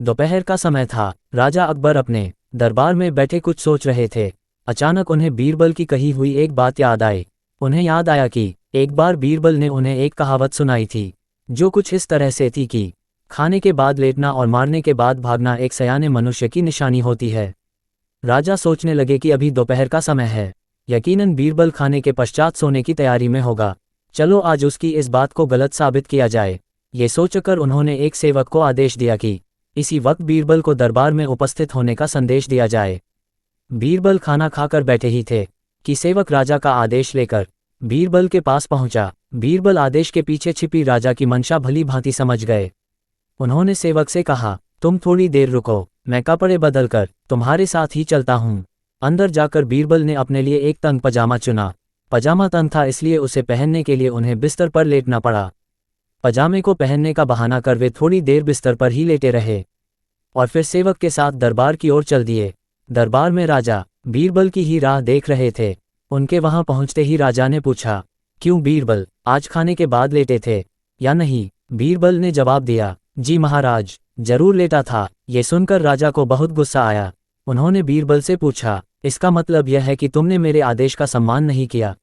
दोपहर का समय था। राजा अकबर अपने दरबार में बैठे कुछ सोच रहे थे। अचानक उन्हें बीरबल की कही हुई एक बात याद आई। उन्हें याद आया कि एक बार बीरबल ने उन्हें एक कहावत सुनाई थी, जो कुछ इस तरह से थी कि खाने के बाद लेटना और मारने के बाद भागना एक सयाने मनुष्य की निशानी होती है। राजा सोचने लगे कि अभी दोपहर का समय है, यकीनन बीरबल खाने के पश्चात सोने की तैयारी में होगा। चलो आज उसकी इस बात को गलत साबित किया जाए। ये सोचकर उन्होंने एक सेवक को आदेश दिया कि इसी वक्त बीरबल को दरबार में उपस्थित होने का संदेश दिया जाए। बीरबल खाना खाकर बैठे ही थे कि सेवक राजा का आदेश लेकर बीरबल के पास पहुंचा। बीरबल आदेश के पीछे छिपी राजा की मंशा भली भांति समझ गए। उन्होंने सेवक से कहा, तुम थोड़ी देर रुको, मैं कपड़े बदलकर तुम्हारे साथ ही चलता हूँ। अंदर जाकर बीरबल ने अपने लिए एक तंग पजामा चुना। पजामा तंग था, इसलिए उसे पहनने के लिए उन्हें बिस्तर पर लेटना पड़ा। पजामे को पहनने का बहाना कर वे थोड़ी देर बिस्तर पर ही लेटे रहे और फिर सेवक के साथ दरबार की ओर चल दिए। दरबार में राजा बीरबल की ही राह देख रहे थे। उनके वहां पहुंचते ही राजा ने पूछा, क्यों बीरबल, आज खाने के बाद लेटे थे या नहीं? बीरबल ने जवाब दिया, जी महाराज, जरूर लेटा था। ये सुनकर राजा को बहुत गुस्सा आया। उन्होंने बीरबल से पूछा, इसका मतलब यह है कि तुमने मेरे आदेश का सम्मान नहीं किया?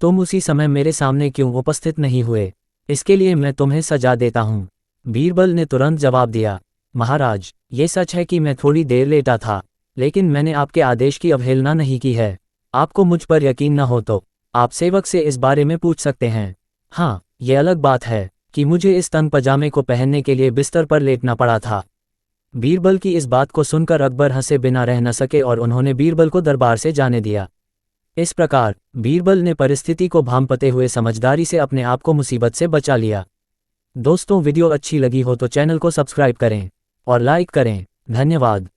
तुम उसी समय मेरे सामने क्यों उपस्थित नहीं हुए? इसके लिए मैं तुम्हें सजा देता हूँ। बीरबल ने तुरंत जवाब दिया, महाराज, ये सच है कि मैं थोड़ी देर लेटा था, लेकिन मैंने आपके आदेश की अवहेलना नहीं की है। आपको मुझ पर यकीन न हो तो आप सेवक से इस बारे में पूछ सकते हैं। हाँ, ये अलग बात है कि मुझे इस तंग पजामे को पहनने के लिए बिस्तर पर लेटना पड़ा था। बीरबल की इस बात को सुनकर अकबर हंसे बिना रह न सके और उन्होंने बीरबल को दरबार से जाने दिया। इस प्रकार बीरबल ने परिस्थिति को भांपते हुए समझदारी से अपने आप को मुसीबत से बचा लिया। दोस्तों, वीडियो अच्छी लगी हो तो चैनल को सब्सक्राइब करें और लाइक करें। धन्यवाद।